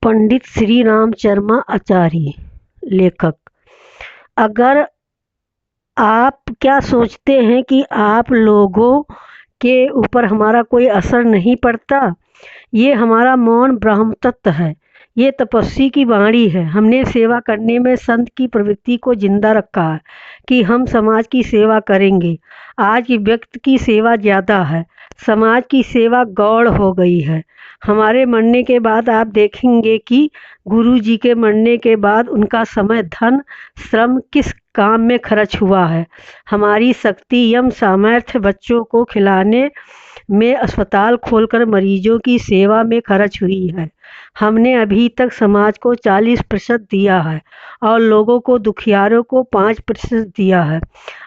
पंडित श्री रामचर्मा आचार्य, लेखक। अगर आप क्या सोचते हैं कि आप लोगों के ऊपर हमारा कोई असर नहीं पड़ता? ये हमारा मौन ब्रह्म तत्व है। ये तपस्वी की वाणी है। हमने सेवा करने में संत की प्रवृत्ति को जिंदा रखा है कि हम समाज की सेवा करेंगे। आज व्यक्ति की सेवा ज़्यादा है, समाज की सेवा गौण हो गई है। हमारे मरने के बाद आप देखेंगे कि गुरु जी के मरने के बाद उनका समय, धन, श्रम किस काम में खर्च हुआ है। हमारी शक्ति एवं सामर्थ्य बच्चों को खिलाने में, अस्पताल खोलकर मरीजों की सेवा में खर्च हुई है। हमने अभी तक समाज को 40% दिया है और लोगों को, दुखियारों को 5% दिया है।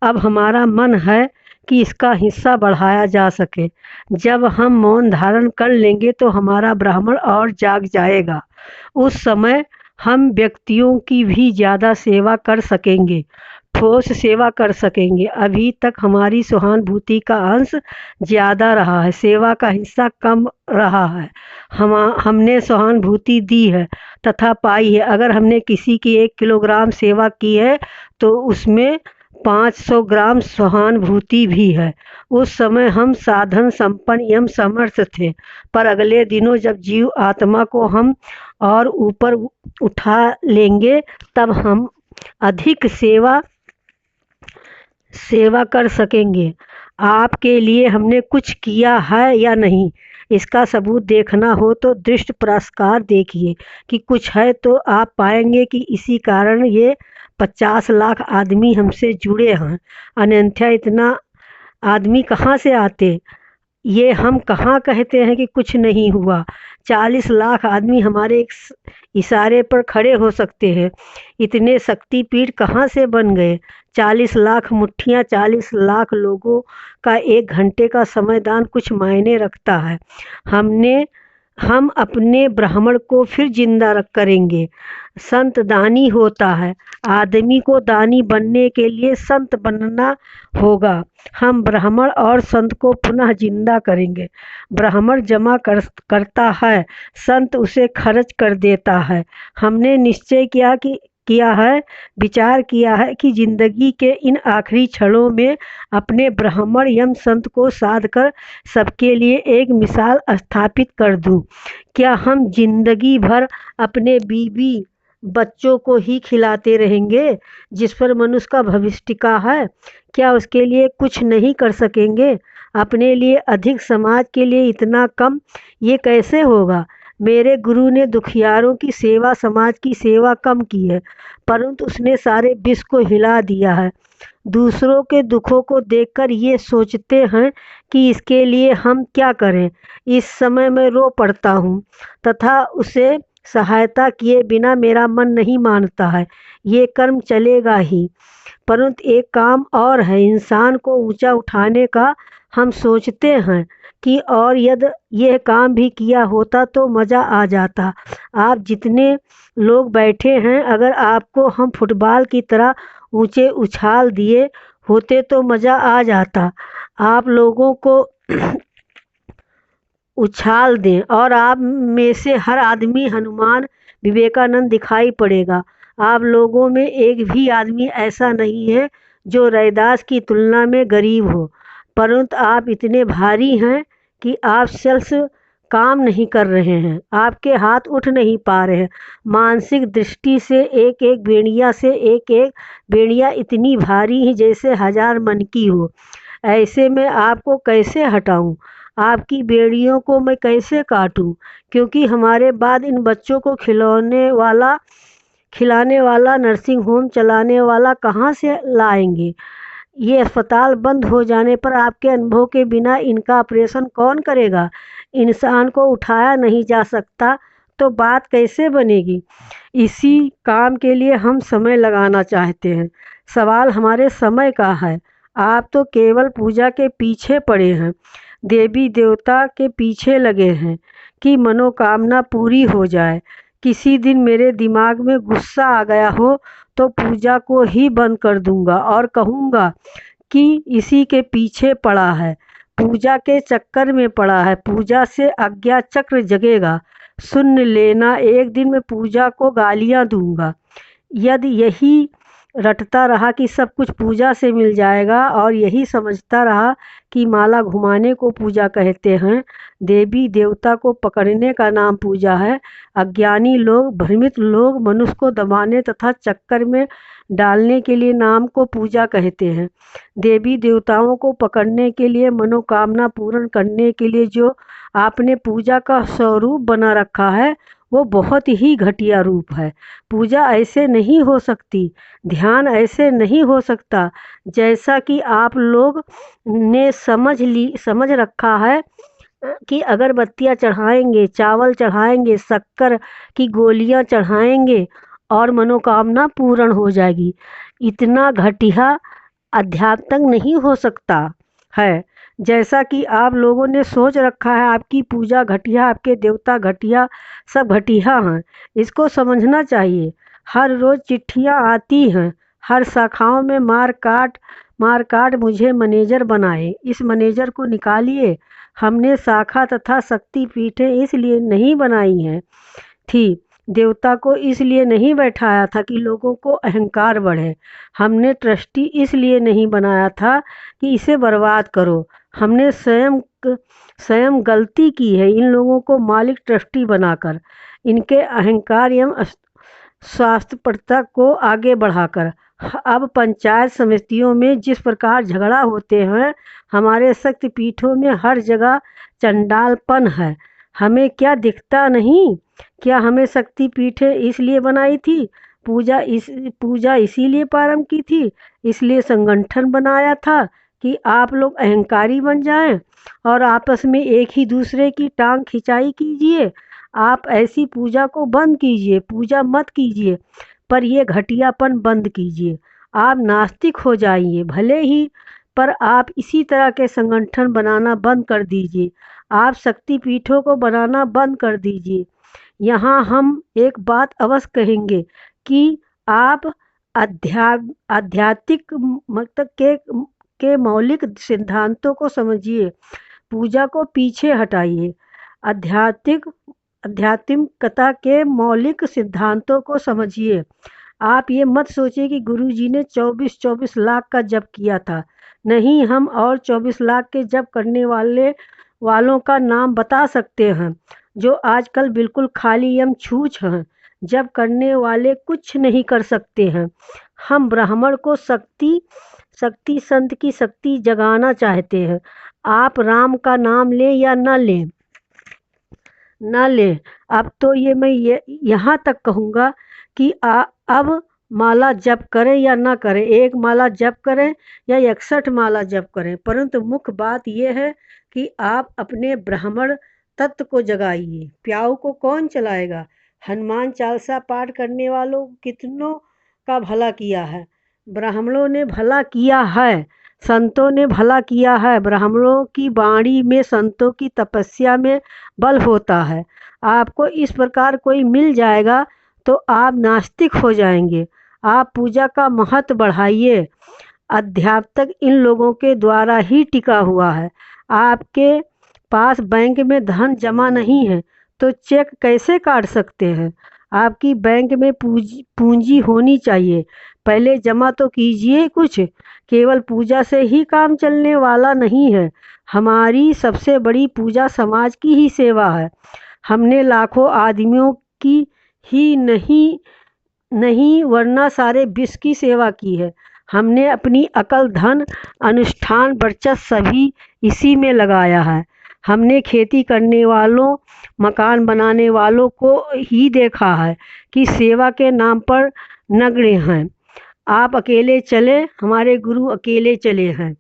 अब हमारा मन है कि इसका हिस्सा बढ़ाया जा सके। जब हम मौन धारण कर लेंगे तो हमारा ब्राह्मण और जाग जाएगा। उस समय हम व्यक्तियों की भी ज़्यादा सेवा कर सकेंगे, ठोस सेवा कर सकेंगे। अभी तक हमारी सहानुभूति का अंश ज़्यादा रहा है, सेवा का हिस्सा कम रहा है। हमने सहानुभूति दी है तथा पाई है। अगर हमने किसी की 1 किलोग्राम सेवा की है तो उसमें 500 ग्राम सहानुभूति भी है। उस समय हम साधन संपन्न एवं समर्थ थे, पर अगले दिनों जब जीव आत्मा को हम और ऊपर उठा लेंगे तब हम अधिक सेवा कर सकेंगे। आपके लिए हमने कुछ किया है या नहीं, इसका सबूत देखना हो तो दृष्ट पुरस्कार देखिए कि कुछ है तो आप पाएंगे कि इसी कारण ये 50 लाख आदमी हमसे जुड़े हैं। अन्यथा इतना आदमी कहाँ से आते? ये हम कहाँ कहते हैं कि कुछ नहीं हुआ। 40 लाख आदमी हमारे एक इशारे पर खड़े हो सकते हैं। इतने शक्तिपीठ कहाँ से बन गए? 40 लाख मुट्ठियाँ, 40 लाख लोगों का 1 घंटे का समय दान कुछ मायने रखता है। हम अपने ब्राह्मण को फिर जिंदा करेंगे। संत दानी होता है। आदमी को दानी बनने के लिए संत बनना होगा। हम ब्राह्मण और संत को पुनः जिंदा करेंगे। ब्राह्मण जमा करता है, संत उसे खर्च कर देता है। हमने निश्चय विचार किया है कि जिंदगी के इन आखिरी क्षणों में अपने ब्राह्मण एवं संत को साध कर सबके लिए एक मिसाल स्थापित कर दूं। क्या हम जिंदगी भर अपने बीवी बच्चों को ही खिलाते रहेंगे जिस पर मनुष्य का भविष्य टिका है? क्या उसके लिए कुछ नहीं कर सकेंगे? अपने लिए अधिक, समाज के लिए इतना कम, ये कैसे होगा? मेरे गुरु ने दुखियारों की सेवा, समाज की सेवा कम की है, परंतु उसने सारे विश्व को हिला दिया है। दूसरों के दुखों को देखकर ये सोचते हैं कि इसके लिए हम क्या करें। इस समय मैं रो पड़ता हूँ तथा उसे सहायता किए बिना मेरा मन नहीं मानता है। ये कर्म चलेगा ही, परंतु एक काम और है, इंसान को ऊंचा उठाने का। हम सोचते हैं कि और यदि यह काम भी किया होता तो मज़ा आ जाता। आप जितने लोग बैठे हैं, अगर आपको हम फुटबॉल की तरह ऊंचे उछाल दिए होते तो मज़ा आ जाता। आप लोगों को उछाल दें और आप में से हर आदमी हनुमान, विवेकानंद दिखाई पड़ेगा। आप लोगों में एक भी आदमी ऐसा नहीं है जो रैदास की तुलना में गरीब हो, परंतु आप इतने भारी हैं कि आप सेल्स काम नहीं कर रहे हैं। आपके हाथ उठ नहीं पा रहे हैं। मानसिक दृष्टि से एक एक बेड़िया इतनी भारी है जैसे 1000 मन की हो। ऐसे में आपको कैसे हटाऊं? आपकी बेड़ियों को मैं कैसे काटूं? क्योंकि हमारे बाद इन बच्चों को खिलाने वाला, नर्सिंग होम चलाने वाला कहाँ से लाएंगे? ये अस्पताल बंद हो जाने पर आपके अनुभव के बिना इनका ऑपरेशन कौन करेगा? इंसान को उठाया नहीं जा सकता तो बात कैसे बनेगी? इसी काम के लिए हम समय लगाना चाहते हैं। सवाल हमारे समय का है। आप तो केवल पूजा के पीछे पड़े हैं, देवी देवता के पीछे लगे हैं कि मनोकामना पूरी हो जाए। किसी दिन मेरे दिमाग में गुस्सा आ गया हो तो पूजा को ही बंद कर दूंगा और कहूँगा कि इसी के पीछे पड़ा है, पूजा के चक्कर में पड़ा है। पूजा से अज्ञा चक्र जगेगा, सुन लेना, एक दिन मैं पूजा को गालियाँ दूंगा। यदि यही रटता रहा कि सब कुछ पूजा से मिल जाएगा और यही समझता रहा कि माला घुमाने को पूजा कहते हैं, देवी देवता को पकड़ने का नाम पूजा है, अज्ञानी लोग, भ्रमित लोग मनुष्य को दबाने तथा चक्कर में डालने के लिए नाम को पूजा कहते हैं। देवी देवताओं को पकड़ने के लिए, मनोकामना पूर्ण करने के लिए जो आपने पूजा का स्वरूप बना रखा है वो बहुत ही घटिया रूप है। पूजा ऐसे नहीं हो सकती, ध्यान ऐसे नहीं हो सकता जैसा कि आप लोग ने समझ रखा है कि अगरबत्तियाँ चढ़ाएंगे, चावल चढ़ाएंगे, शक्कर की गोलियाँ चढ़ाएंगे और मनोकामना पूर्ण हो जाएगी। इतना घटिया अध्यात्म नहीं हो सकता है जैसा कि आप लोगों ने सोच रखा है। आपकी पूजा घटिया, आपके देवता घटिया, सब घटिया हैं। इसको समझना चाहिए। हर रोज़ चिट्ठियाँ आती हैं, हर शाखाओं में मार काट मुझे मैनेजर बनाए। इस मैनेजर को निकालिए। हमने शाखा तथा शक्ति पीठें इसलिए नहीं बनाई हैं थी, देवता को इसलिए नहीं बैठाया था कि लोगों को अहंकार बढ़े। हमने ट्रस्टी इसलिए नहीं बनाया था कि इसे बर्बाद करो। हमने स्वयं गलती की है इन लोगों को मालिक ट्रस्टी बनाकर, इनके अहंकार एवं स्वास्थ्यपरता को आगे बढ़ाकर। अब पंचायत समितियों में जिस प्रकार झगड़ा होते हैं, हमारे शक्तिपीठों में हर जगह चंडालपन है। हमें क्या दिखता नहीं? क्या हमें शक्तिपीठें इसलिए बनाई थी? पूजा इसीलिए प्रारंभ की थी, इसलिए संगठन बनाया था कि आप लोग अहंकारी बन जाएं और आपस में एक ही दूसरे की टांग खिंचाई कीजिए। आप ऐसी पूजा को बंद कीजिए, पूजा मत कीजिए, पर यह घटियापन बंद कीजिए। आप नास्तिक हो जाइए भले ही, पर आप इसी तरह के संगठन बनाना बंद कर दीजिए। आप शक्तिपीठों को बनाना बंद कर दीजिए। यहाँ हम एक बात अवश्य कहेंगे कि आप आध्यात्मिक मतलब के मौलिक सिद्धांतों को समझिए, पूजा को पीछे हटाइए। आध्यात्मिकता के मौलिक सिद्धांतों को समझिए। आप ये मत सोचिए कि गुरुजी ने 24 लाख का जप किया था। नहीं, हम और 24 लाख के जप करने वालों का नाम बता सकते हैं जो आजकल बिल्कुल खाली एवं छूछ हैं। जप करने वाले कुछ नहीं कर सकते हैं। हम ब्राह्मण को शक्ति संत की शक्ति जगाना चाहते हैं। आप राम का नाम लें या न लें, अब तो ये मैं यहाँ तक कहूँगा कि अब माला जप करें या ना करें, एक माला जप करें या 61 माला जप करें, परंतु मुख्य बात यह है कि आप अपने ब्राह्मण तत्व को जगाइए। प्याऊ को कौन चलाएगा? हनुमान चालीसा पाठ करने वालों कितनों का भला किया है। ब्राह्मणों ने भला किया है, संतों ने भला किया है। ब्राह्मणों की वाणी में, संतों की तपस्या में बल होता है। आपको इस प्रकार कोई मिल जाएगा तो आप नास्तिक हो जाएंगे। आप पूजा का महत्व बढ़ाइए। अध्यात्म इन लोगों के द्वारा ही टिका हुआ है। आपके पास बैंक में धन जमा नहीं है तो चेक कैसे काट सकते हैं? आपकी बैंक में पूंजी होनी चाहिए। पहले जमा तो कीजिए कुछ। केवल पूजा से ही काम चलने वाला नहीं है। हमारी सबसे बड़ी पूजा समाज की ही सेवा है। हमने लाखों आदमियों की ही नहीं वरना सारे विश्व की सेवा की है। हमने अपनी अकल, धन, अनुष्ठान, वर्चस्व सभी इसी में लगाया है। हमने खेती करने वालों, मकान बनाने वालों को ही देखा है कि सेवा के नाम पर नग्न हैं। आप अकेले चले, हमारे गुरु अकेले चले हैं,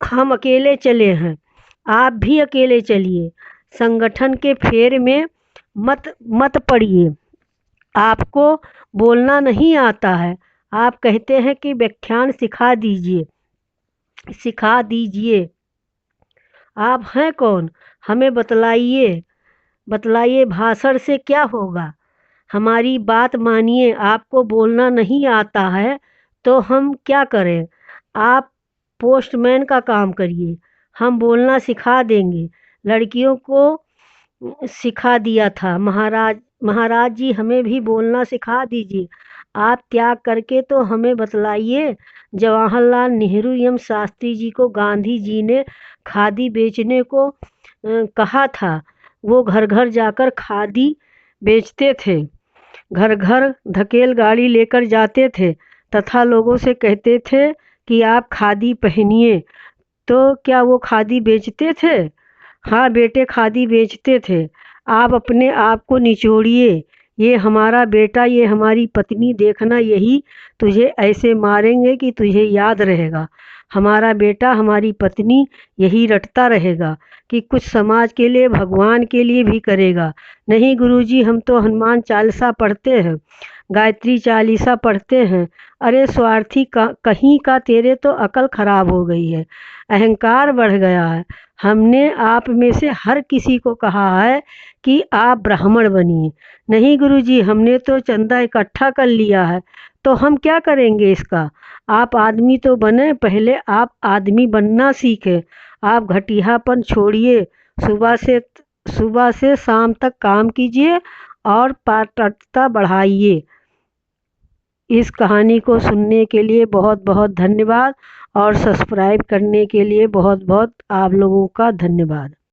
हम अकेले चले हैं, आप भी अकेले चलिए। संगठन के फेर में मत पड़िए। आपको बोलना नहीं आता है। आप कहते हैं कि व्याख्यान सिखा दीजिए। आप हैं कौन? हमें बतलाइए भाषण से क्या होगा? हमारी बात मानिए। आपको बोलना नहीं आता है तो हम क्या करें? आप पोस्टमैन का काम करिए, हम बोलना सिखा देंगे। लड़कियों को सिखा दिया था। महाराज महाराज जी हमें भी बोलना सिखा दीजिए। आप त्याग करके तो हमें बतलाइए। जवाहरलाल नेहरू एवं शास्त्री जी को गांधी जी ने खादी बेचने को कहा था। वो घर घर जाकर खादी बेचते थे। घर घर धकेल गाड़ी लेकर जाते थे तथा लोगों से कहते थे कि आप खादी पहनिए। तो क्या वो खादी बेचते थे? हाँ बेटे, खादी बेचते थे। आप अपने आप को निचोड़िए। ये हमारा बेटा, ये हमारी पत्नी, देखना यही तुझे ऐसे मारेंगे कि तुझे याद रहेगा। हमारा बेटा, हमारी पत्नी, यही रटता रहेगा कि कुछ समाज के लिए, भगवान के लिए भी करेगा। नहीं गुरुजी, हम तो हनुमान चालीसा पढ़ते हैं, गायत्री चालीसा पढ़ते हैं। अरे स्वार्थी कहीं का, तेरे तो अकल खराब हो गई है, अहंकार बढ़ गया है। हमने आप में से हर किसी को कहा है कि आप ब्राह्मण बनिए। नहीं गुरुजी, हमने तो चंदा इकट्ठा कर लिया है, तो हम क्या करेंगे इसका? आप आदमी तो बने, पहले आप आदमी बनना सीखें। आप घटियापन छोड़िए। सुबह से सुबह से शाम तक काम कीजिए और पारदर्शिता बढ़ाइए। इस कहानी को सुनने के लिए बहुत बहुत धन्यवाद और सब्सक्राइब करने के लिए बहुत बहुत आप लोगों का धन्यवाद।